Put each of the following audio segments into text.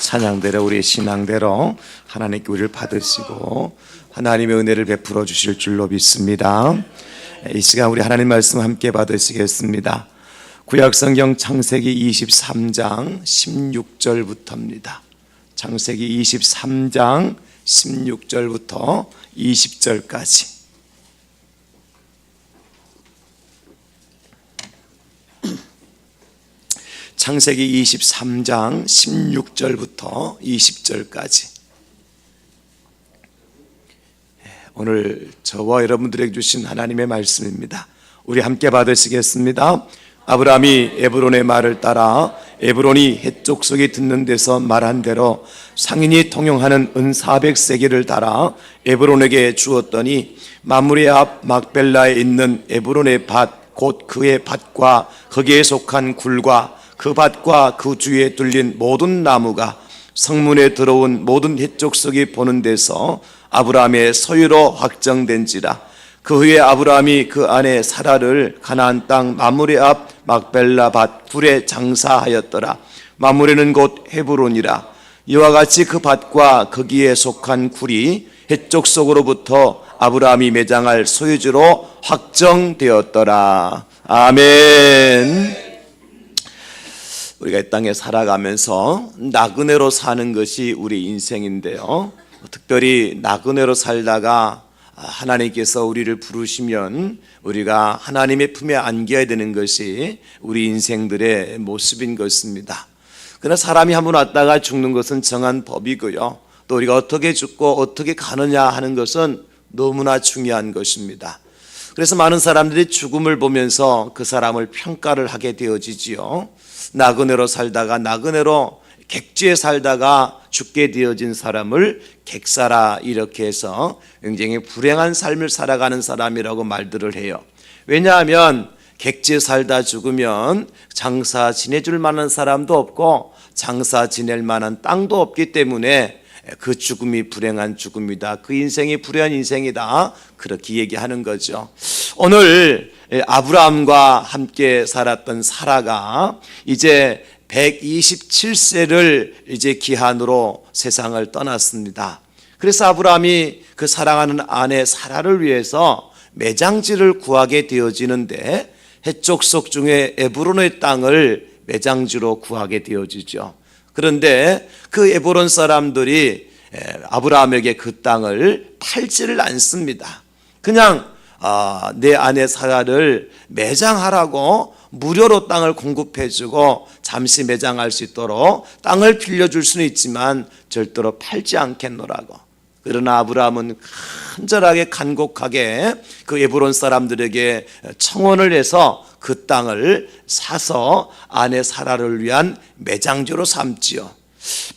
찬양대로 우리의 신앙대로 하나님께 우리를 받으시고 하나님의 은혜를 베풀어 주실 줄로 믿습니다. 이 시간 우리 하나님 말씀 함께 받으시겠습니다. 구약성경 창세기 23장 16절부터입니다. 창세기 23장 16절부터 20절까지. 창세기 23장 16절부터 20절까지. 오늘 저와 여러분들에게 주신 하나님의 말씀입니다. 우리 함께 받으시겠습니다. 아브라함이 에브론의 말을 따라 에브론이 헷족속이 듣는 데서 말한 대로 상인이 통용하는 은 400세겔을 달아 에브론에게 주었더니 마므레 앞 막벨라에 있는 에브론의 밭 곧 그의 밭과 거기에 속한 굴과 그 밭과 그 주위에 뚫린 모든 나무가 성문에 들어온 모든 헷족속이 보는 데서 아브라함의 소유로 확정된지라. 그 후에 아브라함이 그 아내 사라를 가나안 땅 마므레 앞 막벨라 밭 굴에 장사하였더라. 마므레는 곧 헤브론이라. 이와 같이 그 밭과 거기에 속한 굴이 헷족속으로부터 아브라함이 매장할 소유주로 확정되었더라. 아멘. 우리가 이 땅에 살아가면서 나그네로 사는 것이 우리 인생인데요, 특별히 나그네로 살다가 하나님께서 우리를 부르시면 우리가 하나님의 품에 안겨야 되는 것이 우리 인생들의 모습인 것입니다. 그러나 사람이 한번 왔다가 죽는 것은 정한 법이고요, 또 우리가 어떻게 죽고 어떻게 가느냐 하는 것은 너무나 중요한 것입니다. 그래서 많은 사람들이 죽음을 보면서 그 사람을 평가를 하게 되어지지요. 나그네로 살다가 나그네로 객지에 살다가 죽게 되어진 사람을 객사라 이렇게 해서 굉장히 불행한 삶을 살아가는 사람이라고 말들을 해요. 왜냐하면 객지에 살다 죽으면 장사 지내줄 만한 사람도 없고 장사 지낼 만한 땅도 없기 때문에 그 죽음이 불행한 죽음이다, 그 인생이 불행한 인생이다, 그렇게 얘기하는 거죠. 오늘 아브라함과 함께 살았던 사라가 이제 127세를 이제 기한으로 세상을 떠났습니다. 그래서 아브라함이 그 사랑하는 아내 사라를 위해서 매장지를 구하게 되어지는데 헷족속 중에 에브론의 땅을 매장지로 구하게 되어지죠. 그런데 그 에브론 사람들이 아브라함에게 그 땅을 팔지를 않습니다. 그냥 내 아내 사라를 매장하라고 무료로 땅을 공급해주고 잠시 매장할 수 있도록 땅을 빌려줄 수는 있지만 절대로 팔지 않겠노라고. 그러나 아브라함은 간절하게 간곡하게 그 에브론 사람들에게 청원을 해서 그 땅을 사서 아내 사라를 위한 매장지로 삼지요.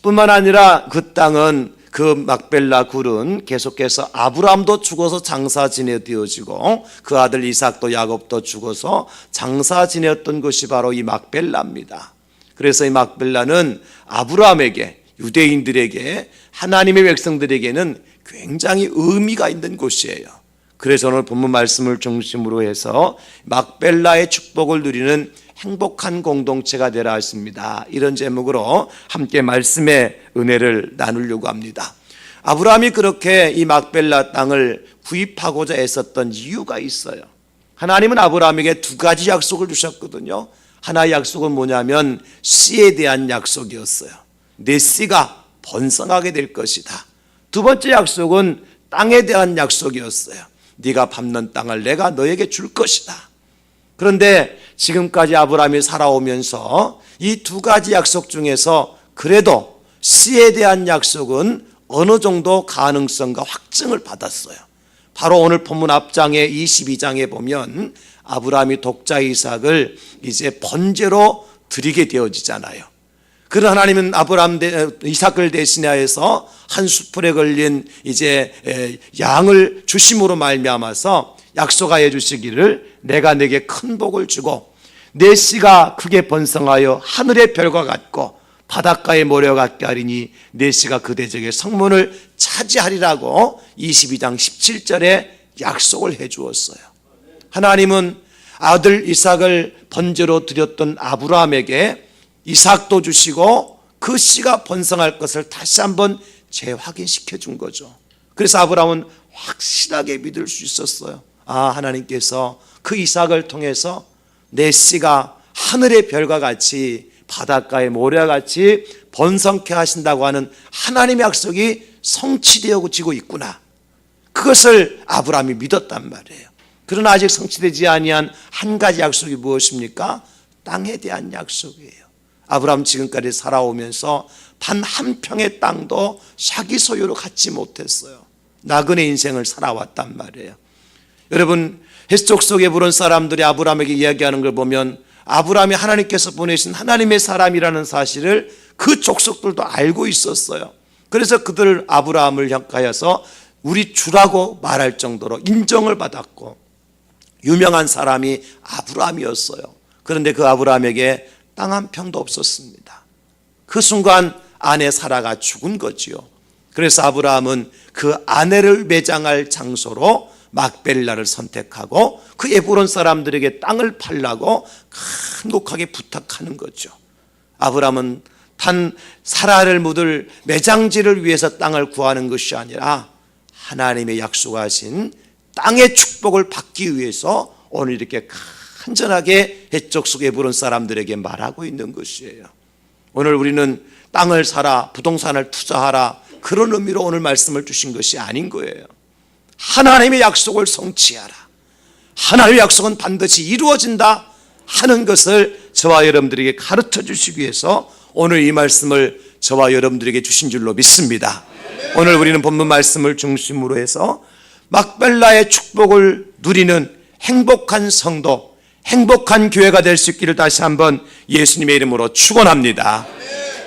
뿐만 아니라 그 땅은, 그 막벨라 굴은 계속해서 아브라함도 죽어서 장사 지내되어지고 그 아들 이삭도 야곱도 죽어서 장사 지내었던 것이 바로 이 막벨라입니다. 그래서 이 막벨라는 아브라함에게, 유대인들에게, 하나님의 백성들에게는 굉장히 의미가 있는 곳이에요. 그래서 오늘 본문 말씀을 중심으로 해서 막벨라의 축복을 누리는 행복한 공동체가 되라 했습니다. 이런 제목으로 함께 말씀의 은혜를 나누려고 합니다. 아브라함이 그렇게 이 막벨라 땅을 구입하고자 애썼던 이유가 있어요. 하나님은 아브라함에게 두 가지 약속을 주셨거든요. 하나의 약속은 뭐냐면 씨에 대한 약속이었어요. 내 씨가 번성하게 될 것이다. 두 번째 약속은 땅에 대한 약속이었어요. 네가 밟는 땅을 내가 너에게 줄 것이다. 그런데 지금까지 아브라함이 살아오면서 이 두 가지 약속 중에서 그래도 씨에 대한 약속은 어느 정도 가능성과 확증을 받았어요. 바로 오늘 본문 앞장에 22장에 보면 아브라함이 독자 이삭을 이제 번제로 드리게 되어지잖아요. 그런 하나님은 이삭을 대신하여서 한 수풀에 걸린 이제 양을 주심으로 말미암아서 약속하여 주시기를 내가 내게 큰 복을 주고 내 씨가 크게 번성하여 하늘의 별과 같고 바닷가의 모래와 같게 하리니 내 씨가 그 대적의 성문을 차지하리라고 22장 17절에 약속을 해 주었어요. 하나님은 아들 이삭을 번제로 드렸던 아브라함에게 이삭도 주시고 그 씨가 번성할 것을 다시 한번 재확인시켜 준 거죠. 그래서 아브라함은 확실하게 믿을 수 있었어요. 하나님께서 그 이삭을 통해서 내 씨가 하늘의 별과 같이 바닷가의 모래와 같이 번성케 하신다고 하는 하나님의 약속이 성취되어지고 있구나. 그것을 아브라함이 믿었단 말이에요. 그러나 아직 성취되지 아니한 한 가지 약속이 무엇입니까? 땅에 대한 약속이에요. 아브라함 지금까지 살아오면서 단 한 평의 땅도 자기 소유로 갖지 못했어요. 나그네 인생을 살아왔단 말이에요. 여러분, 헷족 속에 부른 사람들이 아브라함에게 이야기하는 걸 보면 아브라함이 하나님께서 보내신 하나님의 사람이라는 사실을 그 족속들도 알고 있었어요. 그래서 그들 아브라함을 향하여서 우리 주라고 말할 정도로 인정을 받았고 유명한 사람이 아브라함이었어요. 그런데 그 아브라함에게 땅 한 평도 없었습니다. 그 순간 아내 사라가 죽은 거지요. 그래서 아브라함은 그 아내를 매장할 장소로 막벨라를 선택하고 그 에브론 사람들에게 땅을 팔라고 간곡하게 부탁하는 거죠. 아브라함은 단 사라를 묻을 매장지를 위해서 땅을 구하는 것이 아니라 하나님의 약속하신 땅의 축복을 받기 위해서 오늘 이렇게 간절하게 헷족 속 에브론 사람들에게 말하고 있는 것이에요. 오늘 우리는 땅을 사라, 부동산을 투자하라, 그런 의미로 오늘 말씀을 주신 것이 아닌 거예요. 하나님의 약속을 성취하라, 하나님의 약속은 반드시 이루어진다 하는 것을 저와 여러분들에게 가르쳐 주시기 위해서 오늘 이 말씀을 저와 여러분들에게 주신 줄로 믿습니다. 오늘 우리는 본문 말씀을 중심으로 해서 막벨라의 축복을 누리는 행복한 성도, 행복한 교회가 될 수 있기를 다시 한번 예수님의 이름으로 축원합니다.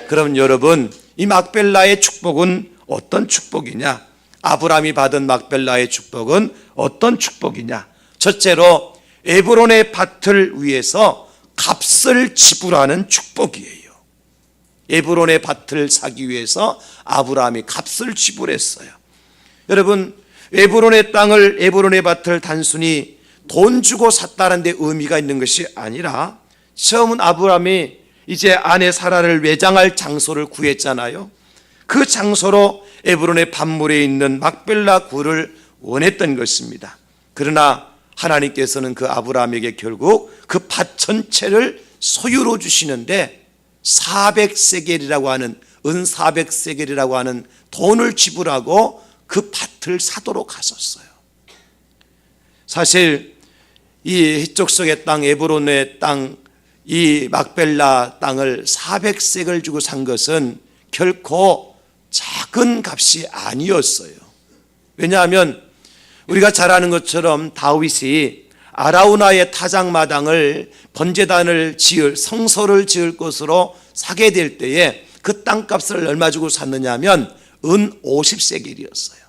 그럼 여러분, 이 막벨라의 축복은 어떤 축복이냐? 아브라함이 받은 막벨라의 축복은 어떤 축복이냐? 첫째로 에브론의 밭을 위해서 값을 지불하는 축복이에요. 에브론의 밭을 사기 위해서 아브라함이 값을 지불했어요. 여러분, 에브론의 땅을, 에브론의 밭을 단순히 돈 주고 샀다는 데 의미가 있는 것이 아니라 처음은 아브라함이 이제 아내 사라를 매장할 장소를 구했잖아요. 그 장소로 에브론의 밭물에 있는 막벨라 굴을 원했던 것입니다. 그러나 하나님께서는 그 아브라함에게 결국 그 밭 전체를 소유로 주시는데 400세겔이라고 하는, 은 400세겔이라고 하는 돈을 지불하고 그 밭을 사도록 하셨어요. 사실 이 히쪽 속의 땅, 에브론의 땅, 이 막벨라 땅을 400세겔 주고 산 것은 결코 작은 값이 아니었어요. 왜냐하면 우리가 잘 아는 것처럼 다윗이 아라우나의 타작마당을 번제단을 지을, 성소를 지을 곳으로 사게 될 때에 그 땅값을 얼마 주고 샀느냐 하면 은 50세겔이었어요.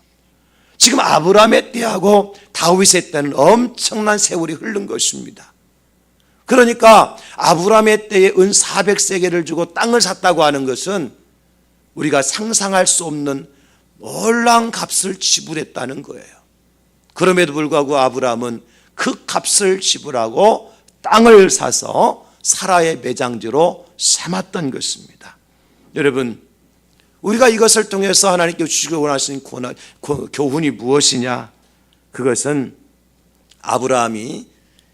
지금 아브라함의 때하고 다윗의 때는 엄청난 세월이 흐른 것입니다. 그러니까 아브라함의 때에 은 400세겔을 주고 땅을 샀다고 하는 것은 우리가 상상할 수 없는 놀라운 값을 지불했다는 거예요. 그럼에도 불구하고 아브라함은 그 값을 지불하고 땅을 사서 사라의 매장지로 삼았던 것입니다. 여러분, 우리가 이것을 통해서 하나님께 주시기 원하시는 교훈이 무엇이냐? 그것은 아브라함이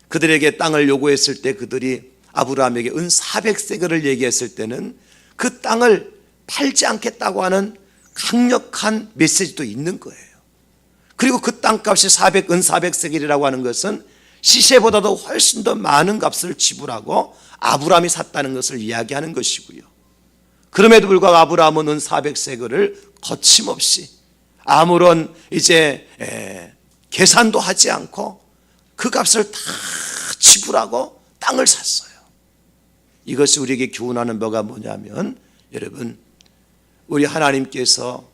그들에게 땅을 요구했을 때 그들이 아브라함에게 은 400세겔을 얘기했을 때는 그 땅을 팔지 않겠다고 하는 강력한 메시지도 있는 거예요. 그리고 그 땅값이 은 400세겔이라고 하는 것은 시세보다도 훨씬 더 많은 값을 지불하고 아브라함이 샀다는 것을 이야기하는 것이고요. 그럼에도 불구하고 아브라함은 은 400세겔을 거침없이 아무런 이제 계산도 하지 않고 그 값을 다 지불하고 땅을 샀어요. 이것이 우리에게 교훈하는 바가 뭐냐면, 여러분, 우리 하나님께서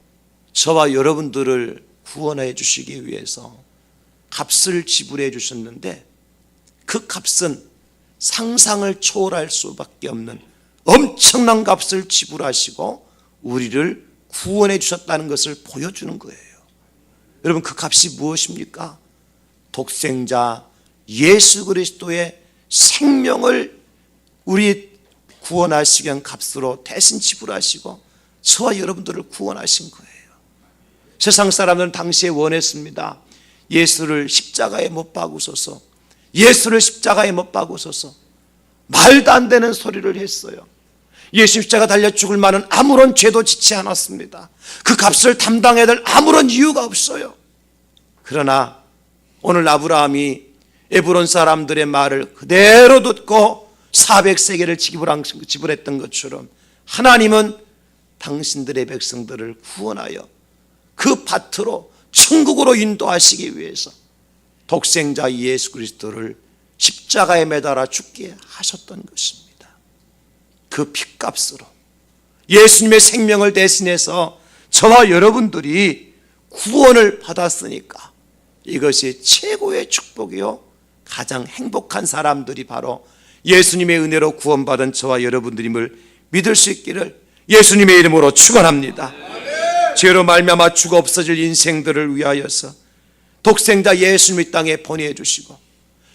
저와 여러분들을 구원해 주시기 위해서 값을 지불해 주셨는데 그 값은 상상을 초월할 수밖에 없는 엄청난 값을 지불하시고 우리를 구원해 주셨다는 것을 보여주는 거예요. 여러분, 그 값이 무엇입니까? 독생자 예수 그리스도의 생명을 우리 구원하시기 위한 값으로 대신 지불하시고 저와 여러분들을 구원하신 거예요. 세상 사람들은 당시에 원했습니다. 예수를 십자가에 못 박으소서, 예수를 십자가에 못 박으소서. 말도 안 되는 소리를 했어요. 예수 십자가 달려 죽을 만한 아무런 죄도 짓지 않았습니다. 그 값을 담당해야 될 아무런 이유가 없어요. 그러나 오늘 아브라함이 에브론 사람들의 말을 그대로 듣고 400세겔을 지불했던 것처럼 하나님은 당신들의 백성들을 구원하여 그 밭으로 천국으로 인도하시기 위해서 독생자 예수 그리스도를 십자가에 매달아 죽게 하셨던 것입니다. 그 핏값으로 예수님의 생명을 대신해서 저와 여러분들이 구원을 받았으니까 이것이 최고의 축복이요, 가장 행복한 사람들이 바로 예수님의 은혜로 구원받은 저와 여러분들임을 믿을 수 있기를 예수님의 이름으로 축원합니다. 죄로 말미암아 죽어 없어질 인생들을 위하여서 독생자 예수님을 이 땅에 보내주시고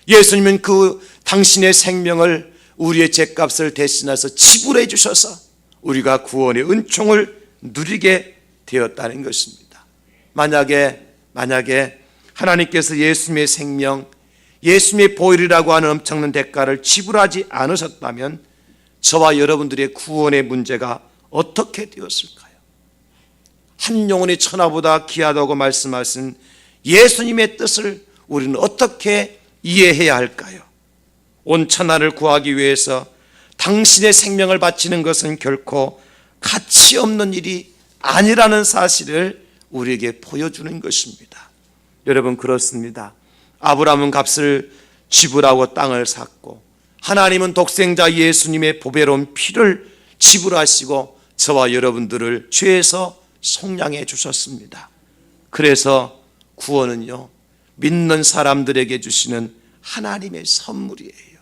예수님은 그 당신의 생명을 우리의 죄값을 대신해서 지불해 주셔서 우리가 구원의 은총을 누리게 되었다는 것입니다. 만약에 하나님께서 예수님의 생명, 예수님의 보혈이라고 하는 엄청난 대가를 지불하지 않으셨다면 저와 여러분들의 구원의 문제가 어떻게 되었을까요? 한 영혼이 천하보다 귀하다고 말씀하신 예수님의 뜻을 우리는 어떻게 이해해야 할까요? 온 천하를 구하기 위해서 당신의 생명을 바치는 것은 결코 가치 없는 일이 아니라는 사실을 우리에게 보여주는 것입니다. 여러분, 그렇습니다. 아브라함은 값을 지불하고 땅을 샀고 하나님은 독생자 예수님의 보배로운 피를 지불하시고 저와 여러분들을 죄에서 속량해 주셨습니다. 그래서 구원은요, 믿는 사람들에게 주시는 하나님의 선물이에요.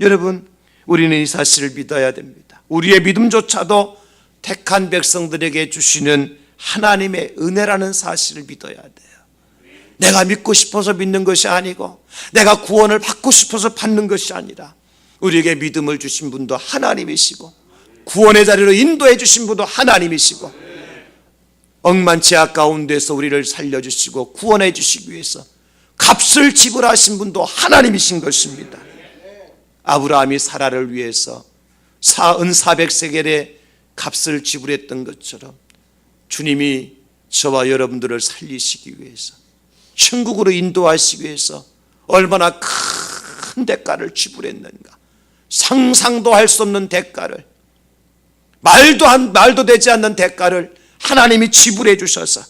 여러분, 우리는 이 사실을 믿어야 됩니다. 우리의 믿음조차도 택한 백성들에게 주시는 하나님의 은혜라는 사실을 믿어야 돼요. 내가 믿고 싶어서 믿는 것이 아니고 내가 구원을 받고 싶어서 받는 것이 아니라 우리에게 믿음을 주신 분도 하나님이시고 구원의 자리로 인도해 주신 분도 하나님이시고 억만 죄악 가운데서 우리를 살려주시고 구원해 주시기 위해서 값을 지불하신 분도 하나님이신 것입니다. 아브라함이 사라를 위해서 은 400세겔의 값을 지불했던 것처럼 주님이 저와 여러분들을 살리시기 위해서 천국으로 인도하시기 위해서 얼마나 큰 대가를 지불했는가. 상상도 할 수 없는 대가를, 말도 되지 않는 대가를 하나님이 지불해 주셔서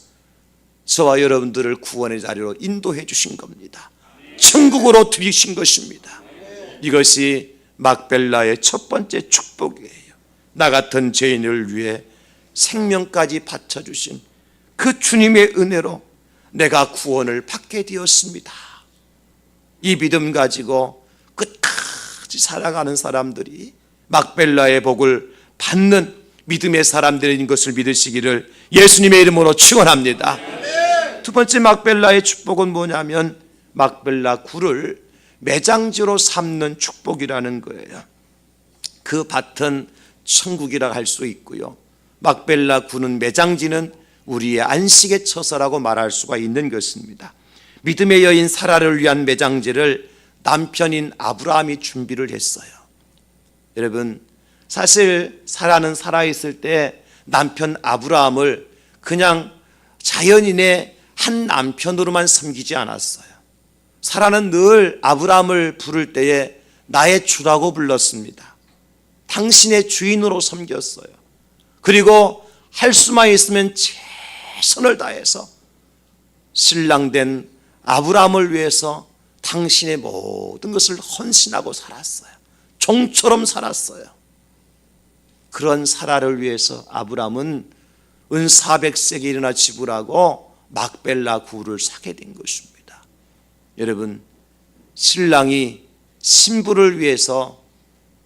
저와 여러분들을 구원의 자리로 인도해 주신 겁니다. 천국으로 들이신 것입니다. 이것이 막벨라의 첫 번째 축복이에요. 나 같은 죄인을 위해 생명까지 바쳐주신 그 주님의 은혜로 내가 구원을 받게 되었습니다. 이 믿음 가지고 끝까지 살아가는 사람들이 막벨라의 복을 받는 믿음의 사람들인 것을 믿으시기를 예수님의 이름으로 축원합니다. 두 번째 막벨라의 축복은 뭐냐면 막벨라 굴을 매장지로 삼는 축복이라는 거예요. 그 밭은 천국이라 할 수 있고요, 막벨라 굴은 매장지는 우리의 안식의 처소라고 말할 수가 있는 것입니다. 믿음의 여인 사라를 위한 매장지를 남편인 아브라함이 준비를 했어요. 여러분, 사실 사라는 살아있을 때 남편 아브라함을 그냥 자연인의 한 남편으로만 섬기지 않았어요. 사라는 늘 아브라함을 부를 때에 나의 주라고 불렀습니다. 당신의 주인으로 섬겼어요. 그리고 할 수만 있으면 최선을 다해서 신랑된 아브라함을 위해서 당신의 모든 것을 헌신하고 살았어요. 종처럼 살았어요. 그런 사라를 위해서 아브라함은 은 400세겔이나 지불하고 막벨라 굴을 사게 된 것입니다. 여러분, 신랑이 신부를 위해서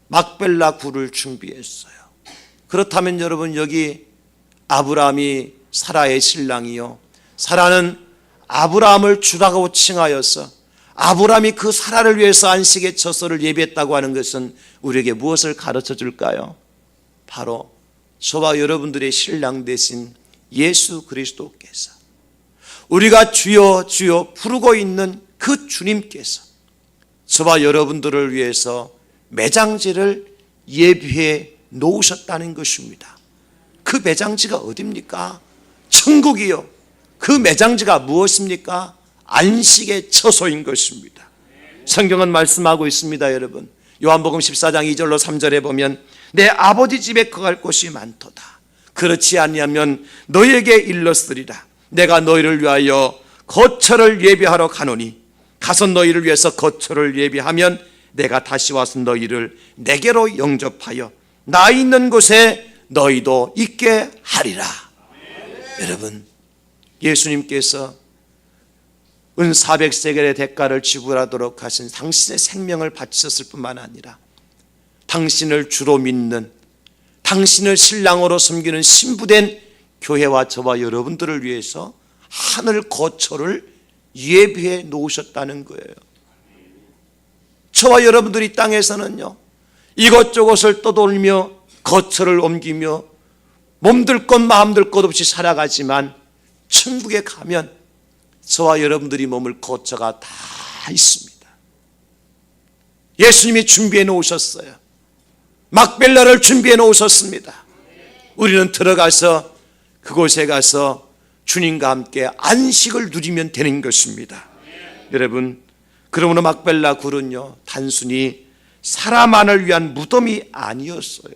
막벨라 굴을 준비했어요. 그렇다면 여러분, 여기 아브라함이 사라의 신랑이요, 사라는 아브라함을 주라고 칭하여서 아브라함이 그 사라를 위해서 안식의 처소를 예비했다고 하는 것은 우리에게 무엇을 가르쳐 줄까요? 바로 저와 여러분들의 신랑 되신 예수 그리스도께서, 우리가 주여 주여 부르고 있는 그 주님께서 저와 여러분들을 위해서 매장지를 예비해 놓으셨다는 것입니다. 그 매장지가 어디입니까? 천국이요. 그 매장지가 무엇입니까? 안식의 처소인 것입니다. 성경은 말씀하고 있습니다. 여러분, 요한복음 14장 2절로 3절에 보면 내 아버지 집에 거할 곳이 많도다. 그렇지 아니하면 너희에게 일렀으리라. 내가 너희를 위하여 거처를 예비하러 가노니 가서 너희를 위해서 거처를 예비하면 내가 다시 와서 너희를 내게로 영접하여 나 있는 곳에 너희도 있게 하리라. 여러분, 예수님께서 은 400세겔의 대가를 지불하도록 하신 당신의 생명을 바치셨을 뿐만 아니라 당신을 주로 믿는, 당신을 신랑으로 섬기는 신부된 교회와 저와 여러분들을 위해서 하늘 거처를 예비해 놓으셨다는 거예요. 저와 여러분들이 땅에서는요, 이것저것을 떠돌며 거처를 옮기며 몸들 것 마음들 것 없이 살아가지만 천국에 가면 저와 여러분들이 머물 거처가 다 있습니다. 예수님이 준비해 놓으셨어요. 막벨라를 준비해 놓으셨습니다. 우리는 들어가서 그곳에 가서 주님과 함께 안식을 누리면 되는 것입니다. 여러분, 그러므로 막벨라 굴은요, 단순히 사람만을 위한 무덤이 아니었어요.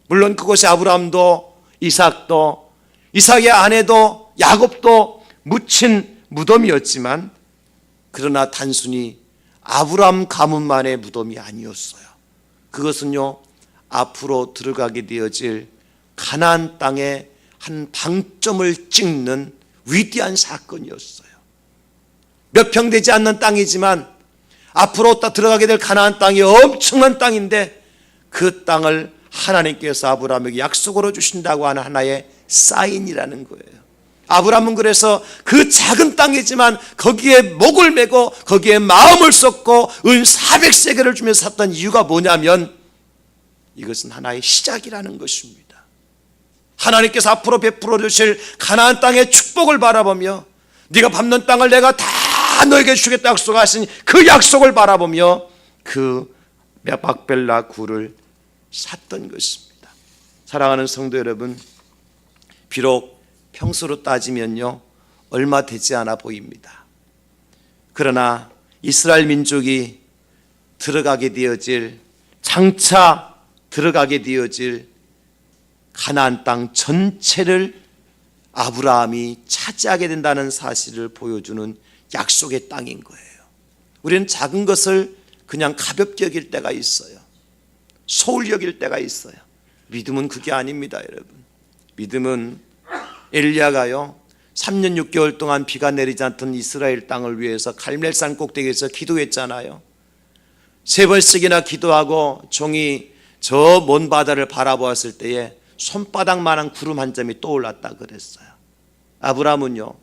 물론 그곳에 아브라함도 이삭도, 이삭의 아내도 야곱도 묻힌 무덤이었지만, 그러나 단순히 아브라함 가문만의 무덤이 아니었어요. 그것은요, 앞으로 들어가게 되어질 가나안 땅의 한 방점을 찍는 위대한 사건이었어요. 몇 평 되지 않는 땅이지만 앞으로 들어가게 될 가나안 땅이 엄청난 땅인데, 그 땅을 하나님께서 아브라함에게 약속으로 주신다고 하는 하나의 사인이라는 거예요. 아브라함은 그래서 그 작은 땅이지만 거기에 목을 메고 거기에 마음을 쏟고 은 400세겔을 주면서 샀던 이유가 뭐냐면, 이것은 하나의 시작이라는 것입니다. 하나님께서 앞으로 베풀어 주실 가나안 땅의 축복을 바라보며, 네가 밟는 땅을 내가 다 너에게 주겠다 약속하신 그 약속을 바라보며 그 막벨라 굴을 샀던 것입니다. 사랑하는 성도 여러분, 비록 평소로 따지면요, 얼마 되지 않아 보입니다. 그러나 이스라엘 민족이 들어가게 되어질, 장차 들어가게 되어질 가나안 땅 전체를 아브라함이 차지하게 된다는 사실을 보여주는 약속의 땅인 거예요. 우리는 작은 것을 그냥 가볍게 여길 때가 있어요. 소홀히 여길 때가 있어요. 믿음은 그게 아닙니다, 여러분. 믿음은 엘리야가요, 3년 6개월 동안 비가 내리지 않던 이스라엘 땅을 위해서 갈멜산 꼭대기에서 기도했잖아요. 3번씩이나 기도하고 종이 저 먼 바다를 바라보았을 때에 손바닥만한 구름 한 점이 떠올랐다 그랬어요. 아브라함은요,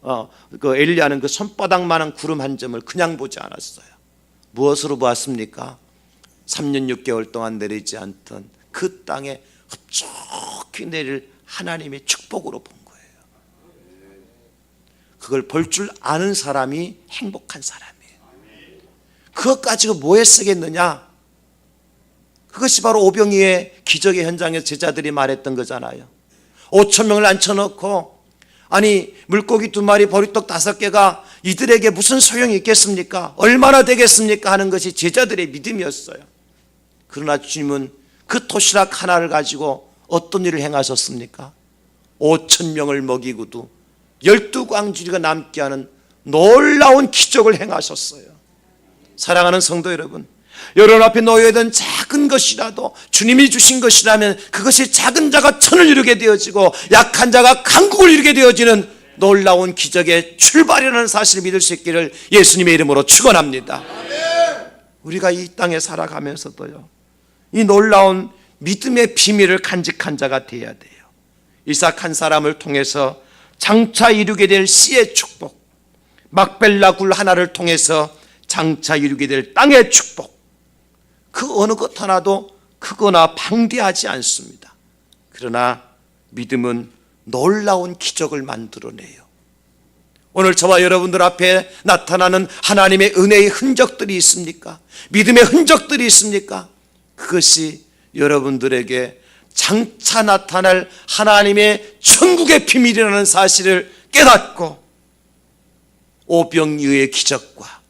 그 엘리야는 그 손바닥만한 구름 한 점을 그냥 보지 않았어요. 무엇으로 보았습니까? 3년 6개월 동안 내리지 않던 그 땅에 흡족히 내릴 하나님의 축복으로 본 거예요. 그걸 볼 줄 아는 사람이 행복한 사람이에요. 그것 가지고 뭐에 쓰겠느냐? 그것이 바로 오병이의 기적의 현장에서 제자들이 말했던 거잖아요. 5,000명을 앉혀놓고, 아니 물고기 2마리 보리떡 5개가 이들에게 무슨 소용이 있겠습니까? 얼마나 되겠습니까? 하는 것이 제자들의 믿음이었어요. 그러나 주님은 그 도시락 하나를 가지고 어떤 일을 행하셨습니까? 5,000명을 먹이고도 12광주리가 남게 하는 놀라운 기적을 행하셨어요. 사랑하는 성도 여러분, 여러분 앞에 놓여있던 작은 것이라도 주님이 주신 것이라면 그것이 작은 자가 천을 이루게 되어지고 약한 자가 강국을 이루게 되어지는 놀라운 기적의 출발이라는 사실을 믿을 수 있기를 예수님의 이름으로 축원합니다. 우리가 이 땅에 살아가면서도요, 이 놀라운 믿음의 비밀을 간직한 자가 되어야 돼요. 이삭 한 사람을 통해서 장차 이루게 될 씨의 축복, 막벨라 굴 하나를 통해서 장차 이루게 될 땅의 축복, 그 어느 것 하나도 크거나 방대하지 않습니다. 그러나 믿음은 놀라운 기적을 만들어내요. 오늘 저와 여러분들 앞에 나타나는 하나님의 은혜의 흔적들이 있습니까? 믿음의 흔적들이 있습니까? 그것이 여러분들에게 장차 나타날 하나님의 천국의 비밀이라는 사실을 깨닫고 오병이어의 기적과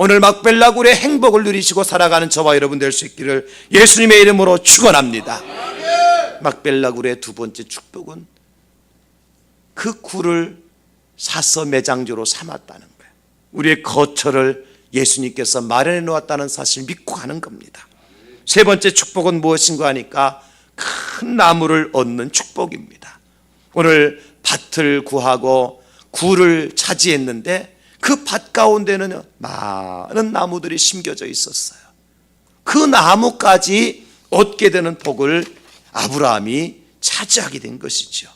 오늘 막벨라굴의 행복을 누리시고 살아가는 저와 여러분 될 수 있기를 예수님의 이름으로 축원합니다. 막벨라굴의 두 번째 축복은 그 굴을 사서 매장지로 삼았다는 거예요. 우리의 거처를 예수님께서 마련해 놓았다는 사실을 믿고 가는 겁니다. 세 번째 축복은 무엇인가 하니까 큰 나무를 얻는 축복입니다. 오늘 밭을 구하고 굴을 차지했는데 그 밭 가운데는 많은 나무들이 심겨져 있었어요. 그 나무까지 얻게 되는 복을 아브라함이 차지하게 된 것이죠.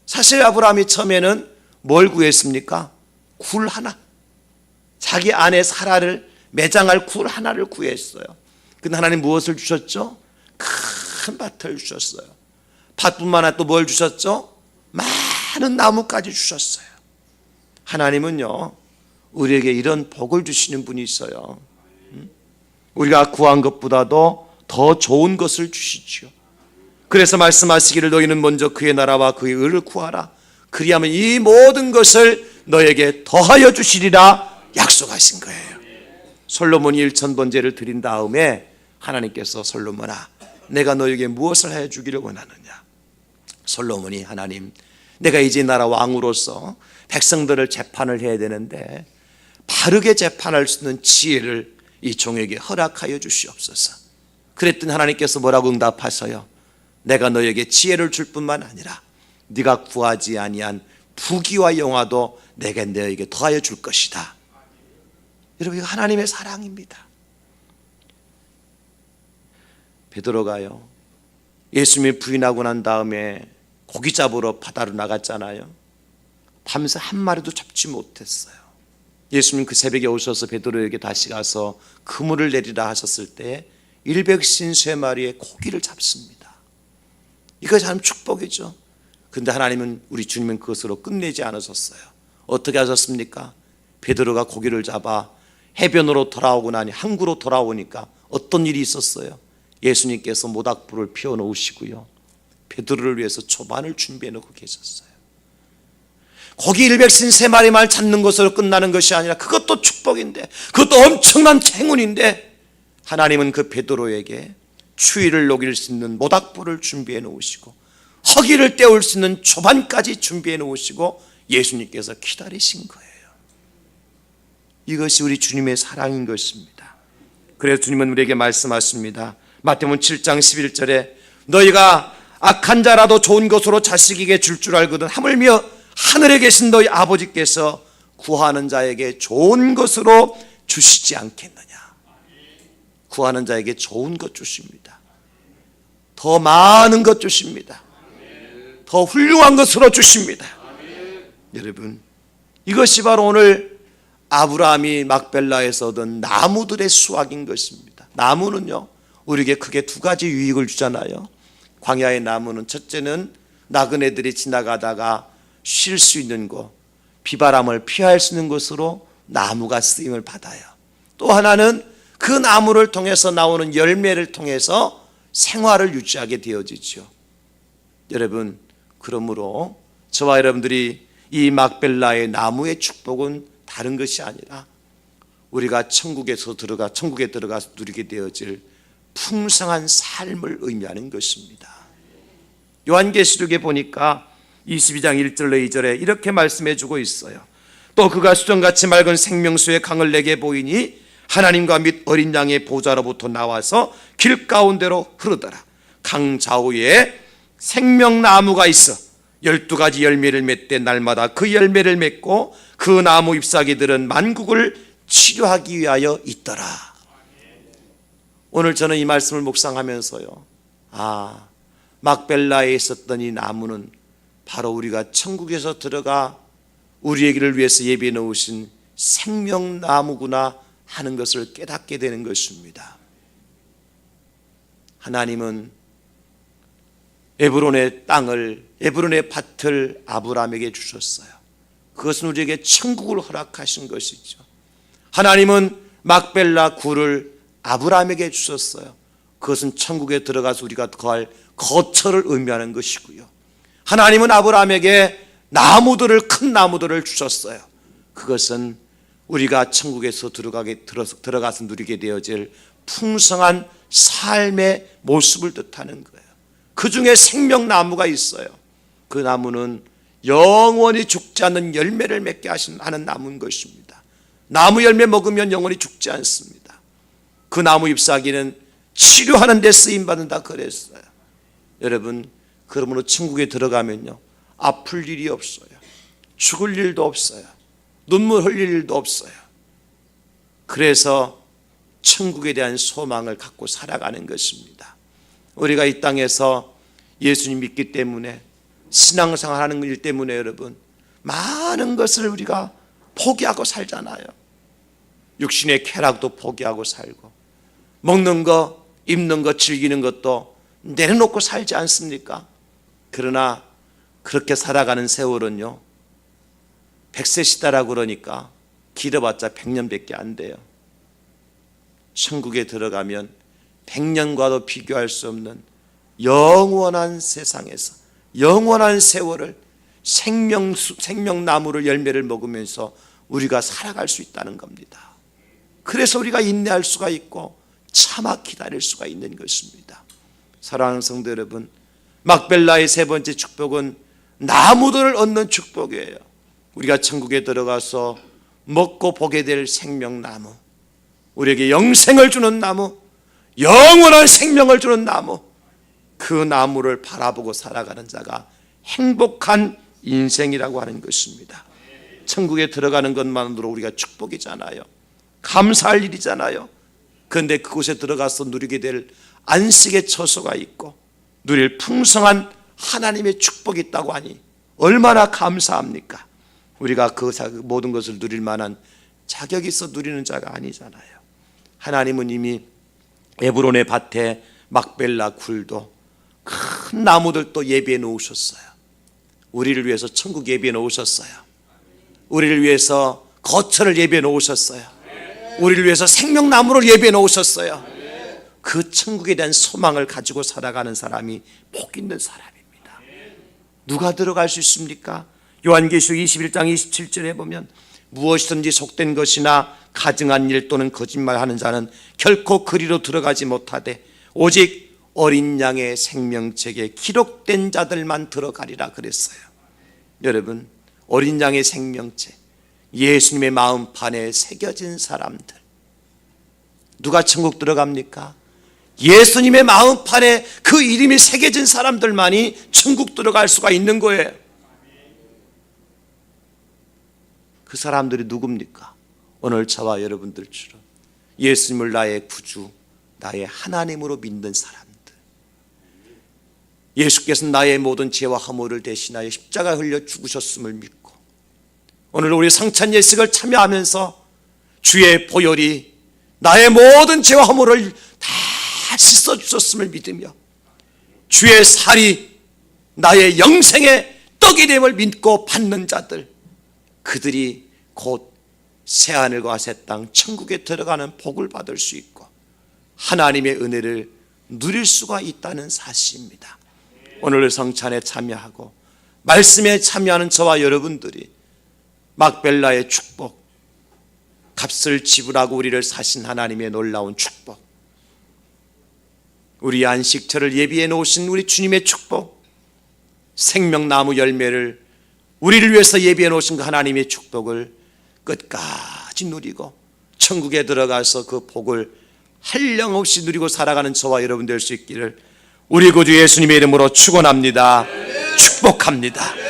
사실 아브라함이 처음에는 뭘 구했습니까? 굴 하나, 자기 아내 사라를 매장할 굴 하나를 구했어요. 근데 하나님 무엇을 주셨죠? 큰 밭을 주셨어요. 밭뿐만 아니라 또 뭘 주셨죠? 많은 나무까지 주셨어요. 하나님은요, 우리에게 이런 복을 주시는 분이 있어요. 우리가 구한 것보다도 더 좋은 것을 주시죠. 그래서 말씀하시기를 너희는 먼저 그의 나라와 그의 의를 구하라. 그리하면 이 모든 것을 너에게 더하여 주시리라 약속하신 거예요. 솔로몬이 1000번제를 드린 다음에 하나님께서 솔로몬아, 내가 너에게 무엇을 해 주기를 원하느냐? 솔로몬이 하나님, 내가 이제 나라 왕으로서 백성들을 재판을 해야 되는데 바르게 재판할 수 있는 지혜를 이 종에게 허락하여 주시옵소서. 그랬더니 하나님께서 뭐라고 응답하셔요? 내가 너에게 지혜를 줄 뿐만 아니라 네가 구하지 아니한 부귀와 영화도 내가 너에게 더하여 줄 것이다. 여러분, 이거 하나님의 사랑입니다. 베드로가요, 예수님이 부인하고 난 다음에 고기 잡으러 바다로 나갔잖아요. 밤새 한 마리도 잡지 못했어요. 예수님 그 새벽에 오셔서 베드로에게 다시 가서 그물을 내리라 하셨을 때 153마리의 고기를 잡습니다. 이거 참 축복이죠. 근데 하나님은, 우리 주님은 그것으로 끝내지 않으셨어요. 어떻게 하셨습니까? 베드로가 고기를 잡아 해변으로 돌아오고 나니 항구로 돌아오니까 어떤 일이 있었어요? 예수님께서 모닥불을 피워놓으시고요, 베드로를 위해서 초반을 준비해 놓고 계셨어요. 고기 153마리만 잡는 것으로 끝나는 것이 아니라 그것도 축복인데, 그것도 엄청난 행운인데, 하나님은 그 베드로에게 추위를 녹일 수 있는 모닥불을 준비해 놓으시고 허기를 때울 수 있는 초반까지 준비해 놓으시고 예수님께서 기다리신 거예요. 이것이 우리 주님의 사랑인 것입니다. 그래서 주님은 우리에게 말씀하십니다. 마태복음 7장 11절에 너희가 악한 자라도 좋은 것으로 자식에게 줄 알거든 하물며 하늘에 계신 너희 아버지께서 구하는 자에게 좋은 것으로 주시지 않겠느냐. 구하는 자에게 좋은 것 주십니다. 더 많은 것 주십니다. 더 훌륭한 것으로 주십니다. 여러분, 이것이 바로 오늘 아브라함이 막벨라에서 얻은 나무들의 수확인 것입니다. 나무는요, 우리에게 크게 두 가지 유익을 주잖아요. 광야의 나무는 첫째는 나그네들이 지나가다가 쉴 수 있는 곳, 비바람을 피할 수 있는 곳으로 나무가 쓰임을 받아요. 또 하나는 그 나무를 통해서 나오는 열매를 통해서 생활을 유지하게 되어지죠. 여러분, 그러므로 저와 여러분들이 이 막벨라의 나무의 축복은 다른 것이 아니라 우리가 천국에 들어가서 누리게 되어질 풍성한 삶을 의미하는 것입니다. 요한계시록에 보니까 22장 1절로 2절에 이렇게 말씀해 주고 있어요. 또 그가 수정같이 맑은 생명수의 강을 내게 보이니 하나님과 및 어린 양의 보좌로부터 나와서 길 가운데로 흐르더라. 강 좌우에 생명나무가 있어 12가지 열매를 맺되 날마다 그 열매를 맺고 그 나무 잎사귀들은 만국을 치료하기 위하여 있더라. 오늘 저는 이 말씀을 묵상하면서요, 막벨라에 있었던 이 나무는 바로 우리가 천국에서 들어가 우리의 길을 위해서 예비해 놓으신 생명나무구나 하는 것을 깨닫게 되는 것입니다. 하나님은 에브론의 땅을, 에브론의 밭을 아브라함에게 주셨어요. 그것은 우리에게 천국을 허락하신 것이죠. 하나님은 막벨라 굴을 아브라함에게 주셨어요. 그것은 천국에 들어가서 우리가 거할 거처를 의미하는 것이고요. 하나님은 아브라함에게 나무들을, 큰 나무들을 주셨어요. 그것은 우리가 천국에서 들어가서 누리게 되어질 풍성한 삶의 모습을 뜻하는 거예요. 그 중에 생명나무가 있어요. 그 나무는 영원히 죽지 않는 열매를 맺게 하는 나무인 것입니다. 나무 열매 먹으면 영원히 죽지 않습니다. 그 나무 잎사귀는 치료하는 데 쓰임받는다 그랬어요. 여러분, 그러므로 천국에 들어가면요, 아플 일이 없어요. 죽을 일도 없어요. 눈물 흘릴 일도 없어요. 그래서 천국에 대한 소망을 갖고 살아가는 것입니다. 우리가 이 땅에서 예수님 믿기 때문에, 신앙생활하는 일 때문에 여러분, 많은 것을 우리가 포기하고 살잖아요. 육신의 쾌락도 포기하고 살고, 먹는 거, 입는 거, 즐기는 것도 내려놓고 살지 않습니까? 그러나 그렇게 살아가는 세월은요, 100세 시다라고 그러니까 길어봤자 100년밖에 안 돼요. 천국에 들어가면 100년과도 비교할 수 없는 영원한 세상에서 영원한 세월을 생명나무를 열매를 먹으면서 우리가 살아갈 수 있다는 겁니다. 그래서 우리가 인내할 수가 있고 참아 기다릴 수가 있는 것입니다. 사랑하는 성도 여러분, 막벨라의 세 번째 축복은 나무들을 얻는 축복이에요. 우리가 천국에 들어가서 먹고 보게 될 생명나무, 우리에게 영생을 주는 나무, 영원한 생명을 주는 나무, 그 나무를 바라보고 살아가는 자가 행복한 인생이라고 하는 것입니다. 천국에 들어가는 것만으로 우리가 축복이잖아요. 감사할 일이잖아요. 그런데 그곳에 들어가서 누리게 될 안식의 처소가 있고 누릴 풍성한 하나님의 축복이 있다고 하니 얼마나 감사합니까? 우리가 그 모든 것을 누릴 만한 자격이 있어 누리는 자가 아니잖아요. 하나님은 이미 에브론의 밭에 막벨라 굴도 큰 나무들도 예비해 놓으셨어요. 우리를 위해서 천국 예비해 놓으셨어요. 우리를 위해서 거처를 예비해 놓으셨어요. 우리를 위해서 생명나무를 예비해 놓으셨어요. 그 천국에 대한 소망을 가지고 살아가는 사람이 복 있는 사람입니다. 누가 들어갈 수 있습니까? 요한계시록 21장 27절에 보면 무엇이든지 속된 것이나 가증한 일 또는 거짓말하는 자는 결코 그리로 들어가지 못하되 오직 어린 양의 생명책에 기록된 자들만 들어가리라 그랬어요. 여러분, 어린 양의 생명책, 예수님의 마음판에 새겨진 사람들, 누가 천국 들어갑니까? 예수님의 마음판에 그 이름이 새겨진 사람들만이 천국 들어갈 수가 있는 거예요. 그 사람들이 누굽니까? 오늘 저와 여러분들처럼 예수님을 나의 구주, 나의 하나님으로 믿는 사람들, 예수께서 나의 모든 죄와 허물을 대신하여 십자가 흘려 죽으셨음을 믿고 오늘 우리 성찬 예식을 참여하면서 주의 보혈이 나의 모든 죄와 허물을 다 씻어주셨음을 믿으며 주의 살이 나의 영생의 떡이 됨을 믿고 받는 자들, 그들이 곧 새하늘과 새 땅 천국에 들어가는 복을 받을 수 있고 하나님의 은혜를 누릴 수가 있다는 사실입니다. 오늘 성찬에 참여하고 말씀에 참여하는 저와 여러분들이 막벨라의 축복, 값을 지불하고 우리를 사신 하나님의 놀라운 축복, 우리 안식처를 예비해 놓으신 우리 주님의 축복, 생명나무 열매를 우리를 위해서 예비해 놓으신 그 하나님의 축복을 끝까지 누리고 천국에 들어가서 그 복을 한량없이 누리고 살아가는 저와 여러분 될 수 있기를 우리 구주 예수님의 이름으로 축원합니다. 축복합니다.